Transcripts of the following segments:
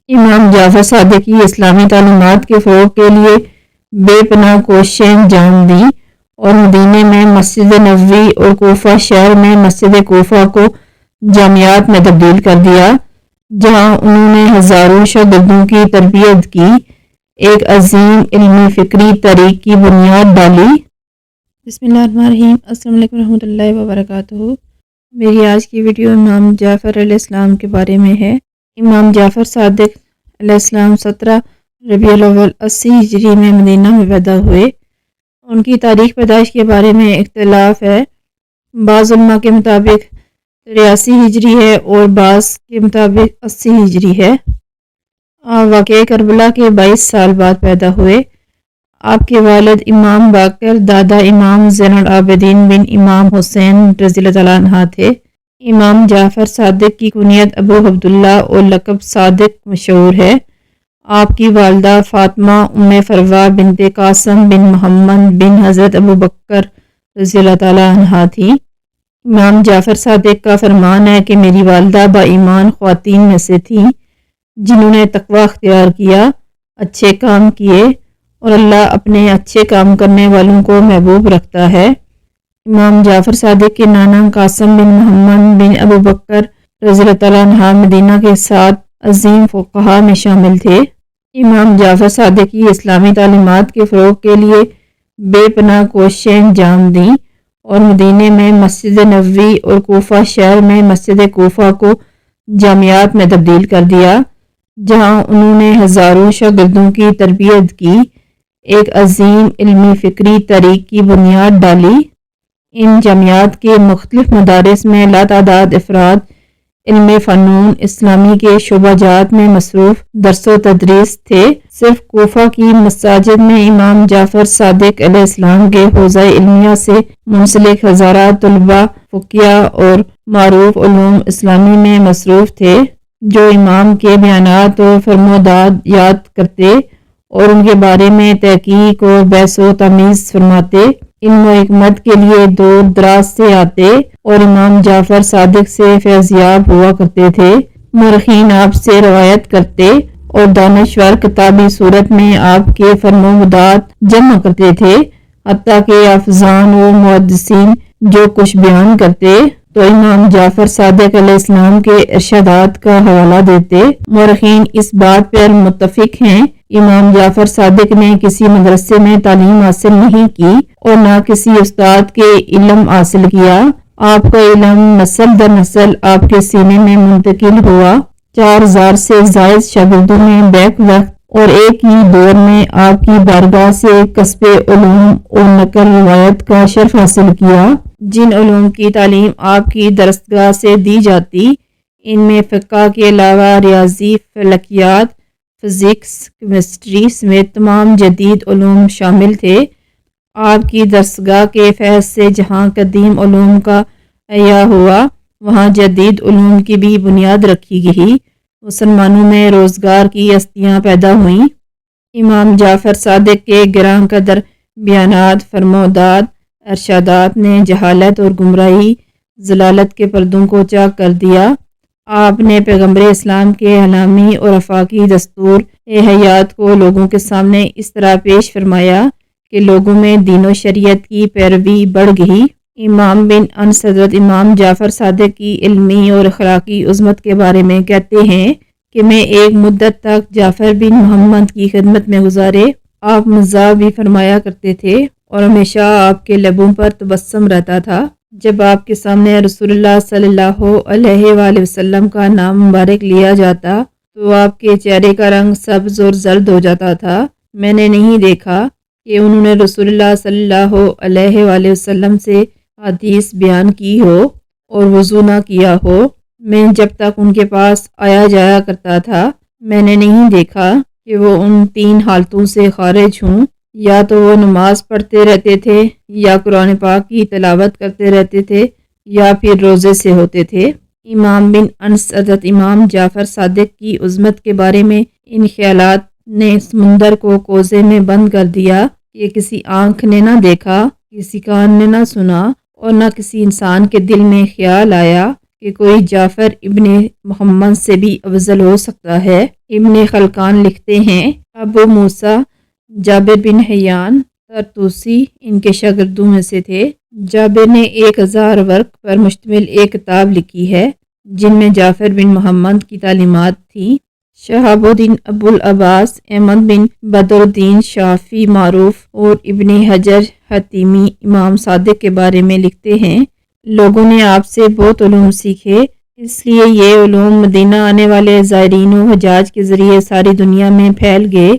امام جعفر صادق کی اسلامی تعلیمات کے فروغ کے لیے بے پناہ کوششیں انجام دیں اور مدینے میں مسجد نبوی اور کوفہ شہر میں مسجد کوفہ کو جامعات میں تبدیل کر دیا، جہاں انہوں نے ہزاروں شاگردوں کی تربیت کی، ایک عظیم علمی فکری تحریک کی بنیاد ڈالی۔ بسم اللہ الرحمن الرحیم۔ السلام علیکم ورحمۃ اللہ وبرکاتہ۔ میری آج کی ویڈیو امام جعفر علیہ السلام کے بارے میں ہے۔ امام جعفر صادق علیہ السلام 17 ربیع الاول 80 ہجری میں مدینہ میں پیدا ہوئے۔ ان کی تاریخ پیدائش کے بارے میں اختلاف ہے، بعض علماء کے مطابق 83 ہجری ہے اور بعض کے مطابق 80 ہجری ہے۔ واقعہ کربلا کے 22 سال بعد پیدا ہوئے۔ آپ کے والد امام باقر، دادا امام زین العابدین بن امام حسین رضی اللہ تعالیٰ عنہ تھے۔ امام جعفر صادق کی کنیت ابو عبداللہ اور لقب صادق مشہور ہے۔ آپ کی والدہ فاطمہ ام فروہ بنت قاسم بن محمد بن حضرت ابو بکر رضی اللہ تعالیٰ عنہ تھی۔ امام جعفر صادق کا فرمان ہے کہ میری والدہ با ایمان خواتین میں سے تھیں جنہوں نے تقوی اختیار کیا، اچھے کام کیے، اور اللہ اپنے اچھے کام کرنے والوں کو محبوب رکھتا ہے۔ امام جعفر صادق کے نانا قاسم بن محمد بن ابو بکر رضی اللہ تعالیٰ عنہ مدینہ کے 7 عظیم فقہا میں شامل تھے۔ امام جعفر صادق کی اسلامی تعلیمات کے فروغ کے لیے بے پناہ کوششیں انجام دیں اور مدینے میں مسجد نبوی اور کوفہ شہر میں مسجد کوفہ کو جامعات میں تبدیل کر دیا، جہاں انہوں نے ہزاروں شاگردوں کی تربیت کی، ایک عظیم علمی فکری تحریک کی بنیاد ڈالی۔ ان جامعات کے مختلف مدارس میں لاتعداد افراد علم فنون اسلامی کے شعبہ جات میں مصروف درس و تدریس تھے۔ صرف کوفہ کی مساجد میں امام جعفر صادق علیہ السلام کے حوزہ علمیہ سے منسلک ہزارہ طلباء فقیہ اور معروف علوم اسلامی میں مصروف تھے، جو امام کے بیانات اور فرمودات یاد کرتے اور ان کے بارے میں تحقیق اور بحث و تمیز فرماتے، علم و حکمت کے لیے دور دراز سے آتے اور امام جعفر صادق سے فیضیاب ہوا کرتے تھے۔ مورخین آپ سے روایت کرتے اور دانشور کتابی صورت میں آپ کے فرمودات جمع کرتے تھے، حتیٰ کہ حافظان و محدثین جو کچھ بیان کرتے تو امام جعفر صادق علیہ السلام کے ارشادات کا حوالہ دیتے۔ مورخین اس بات پر متفق ہیں، امام جعفر صادق نے کسی مدرسے میں تعلیم حاصل نہیں کی اور نہ کسی استاد کے علم حاصل کیا۔ آپ کا علم نسل در نسل آپ کے سینے میں منتقل ہوا۔ 4000 سے زائد شاگردوں نے بیک وقت اور ایک ہی دور میں آپ کی بارگاہ سے کسب علوم اور نقل روایت کا شرف حاصل کیا۔ جن علوم کی تعلیم آپ کی درسگاہ سے دی جاتی، ان میں فقہ کے علاوہ ریاضی، فلکیات، فزکس، کیمسٹری سمیت تمام جدید علوم شامل تھے۔ آپ کی درسگاہ کے فیض سے جہاں قدیم علوم کا احیاء ہوا، وہاں جدید علوم کی بھی بنیاد رکھی گئی۔ مسلمانوں میں روزگار کی ہستیاں پیدا ہوئیں۔ امام جعفر صادق کے گراں قدر بیانات، فرمودات، ارشادات نے جہالت اور گمراہی، ضلالت کے پردوں کو چاک کر دیا۔ آپ نے پیغمبر اسلام کے عالمی اور آفاقی دستور حیات کو لوگوں کے سامنے اس طرح پیش فرمایا کہ لوگوں میں دین و شریعت کی پیروی بڑھ گئی۔ امام بن انس حضرت امام جعفر صادق کی علمی اور اخلاقی عظمت کے بارے میں کہتے ہیں کہ میں ایک مدت تک جعفر بن محمد کی خدمت میں گزارے۔ آپ مزاح بھی فرمایا کرتے تھے اور ہمیشہ آپ کے لبوں پر تبسم رہتا تھا۔ جب آپ کے سامنے رسول اللہ صلی اللہ علیہ وآلہ وسلم کا نام مبارک لیا جاتا تو آپ کے چہرے کا رنگ سبز اور زرد ہو جاتا تھا۔ میں نے نہیں دیکھا کہ انہوں نے رسول اللہ صلی اللہ علیہ وآلہ وسلم سے حدیث بیان کی ہو اور وضو نہ کیا ہو۔ میں جب تک ان کے پاس آیا جایا کرتا تھا، میں نے نہیں دیکھا کہ وہ ان 3 حالتوں سے خارج ہوں، یا تو وہ نماز پڑھتے رہتے تھے، یا قرآن پاک کی تلاوت کرتے رہتے تھے، یا پھر روزے سے ہوتے تھے۔ امام بن انس حضرت امام جعفر صادق کی عظمت کے بارے میں ان خیالات نے سمندر کو کوزے میں بند کر دیا کہ کسی آنکھ نے نہ دیکھا، کسی کان نے نہ سنا اور نہ کسی انسان کے دل میں خیال آیا کہ کوئی جعفر ابن محمد سے بھی افضل ہو سکتا ہے۔ ابن خلکان لکھتے ہیں ابو موسیٰ جابر بن حیان طرطوسی ان کے شاگردوں میں سے تھے۔ جابر نے 1000 ورق پر مشتمل ایک کتاب لکھی ہے جن میں جعفر بن محمد کی تعلیمات تھیں۔ شہاب الدین ابو العباس احمد بن بدر الدین شافعی معروف اور ابن حجر حتیمی امام صادق کے بارے میں لکھتے ہیں لوگوں نے آپ سے بہت علوم سیکھے، اس لیے یہ علوم مدینہ آنے والے زائرین و حجاج کے ذریعے ساری دنیا میں پھیل گئے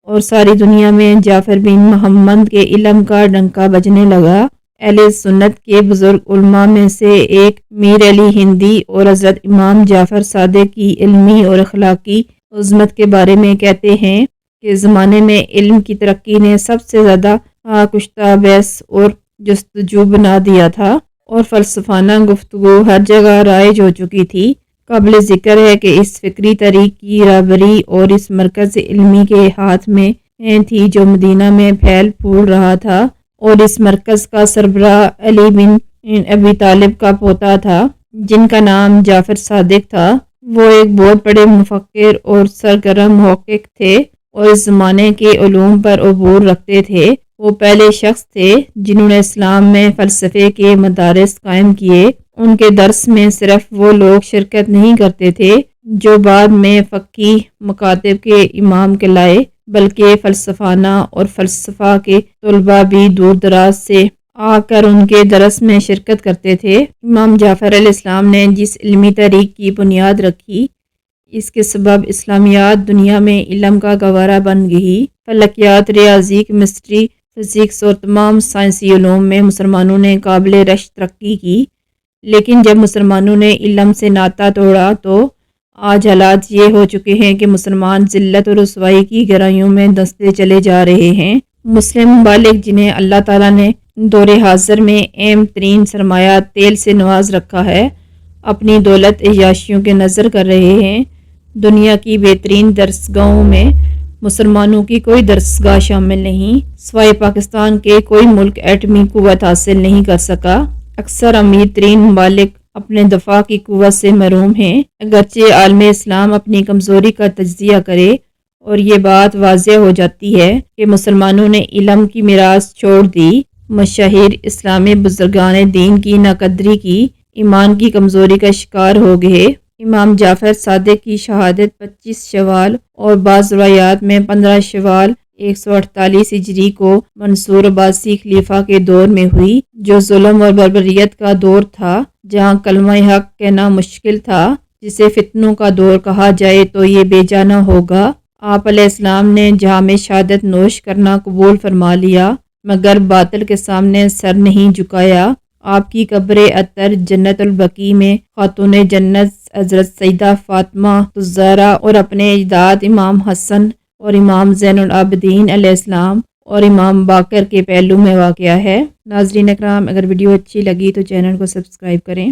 اور ساری دنیا میں جعفر بن محمد کے علم کا ڈنکا بجنے لگا۔ اہل سنت کے بزرگ علماء میں سے ایک میر علی ہندی اور حضرت امام جعفر صادق کی علمی اور اخلاقی عظمت کے بارے میں کہتے ہیں کہ زمانے میں علم کی ترقی نے سب سے زیادہ کشتہ بحث اور جستجو بنا دیا تھا اور فلسفانہ گفتگو ہر جگہ رائج ہو چکی تھی۔ قابل ذکر ہے کہ اس فکری تحریک کی رہبری اور اس مرکز علمی کے ہاتھ میں تھی جو مدینہ میں پھیل پھول رہا تھا، اور اس مرکز کا سربراہ علی بن ابی طالب کا پوتا تھا جن کا نام جعفر صادق تھا۔ وہ ایک بہت بڑے مفکر اور سرگرم محقق تھے اور اس زمانے کے علوم پر عبور رکھتے تھے۔ وہ پہلے شخص تھے جنہوں نے اسلام میں فلسفے کے مدارس قائم کیے۔ ان کے درس میں صرف وہ لوگ شرکت نہیں کرتے تھے جو بعد میں فقہی مکاتب کے امام کہلائے، بلکہ فلسفانہ اور فلسفہ کے طلباء بھی دور دراز سے آ کر ان کے درس میں شرکت کرتے تھے۔ امام جعفر علیہ السلام نے جس علمی تحریک کی بنیاد رکھی، اس کے سبب اسلامیات دنیا میں علم کا گہوارہ بن گئی۔ فلکیات، ریاضی، کیمسٹری، فزکس اور تمام سائنسی علوم میں مسلمانوں نے قابل رشک ترقی کی، لیکن جب مسلمانوں نے علم سے ناطہ توڑا تو آج حالات یہ ہو چکے ہیں کہ مسلمان ذلت اور رسوائی کی گہرائیوں میں دھنستے چلے جا رہے ہیں۔ مسلم ممالک جنہیں اللہ تعالیٰ نے دور حاضر میں اہم ترین سرمایہ تیل سے نواز رکھا ہے، اپنی دولت عیاشیوں کے نظر کر رہے ہیں۔ دنیا کی بہترین درسگاہوں میں مسلمانوں کی کوئی درسگاہ شامل نہیں، سوائے پاکستان کے کوئی ملک ایٹمی قوت حاصل نہیں کر سکا۔ اکثر امیر ترین ممالک اپنے دفاع کی قوت سے محروم ہیں۔ اگرچہ عالم اسلام اپنی کمزوری کا تجزیہ کرے اور یہ بات واضح ہو جاتی ہے کہ مسلمانوں نے علم کی میراث چھوڑ دی، مشاہیر اسلامی بزرگان دین کی ناقدری کی، ایمان کی کمزوری کا شکار ہو گئے۔ امام جعفر صادق کی شہادت 25 شوال اور بعض روایات میں 15 شوال 148 ہجری کو منصور عباسی خلیفہ کے دور میں ہوئی، جو ظلم اور بربریت کا دور تھا، جہاں کلمہ حق کہنا مشکل تھا۔ جسے فتنوں کا دور کہا جائے تو یہ بے جانا ہوگا۔ آپ علیہ السلام نے جام شہادت نوش کرنا قبول فرما لیا، مگر باطل کے سامنے سر نہیں جھکایا۔ آپ کی قبر اطہر جنت البقیع میں خاتون جنت حضرت سیدہ فاطمہ الزہرا اور اپنے اجداد امام حسن اور امام زین العابدین علیہ السلام اور امام باقر کے پہلو میں واقع ہے۔ ناظرین اکرام، اگر ویڈیو اچھی لگی تو چینل کو سبسکرائب کریں۔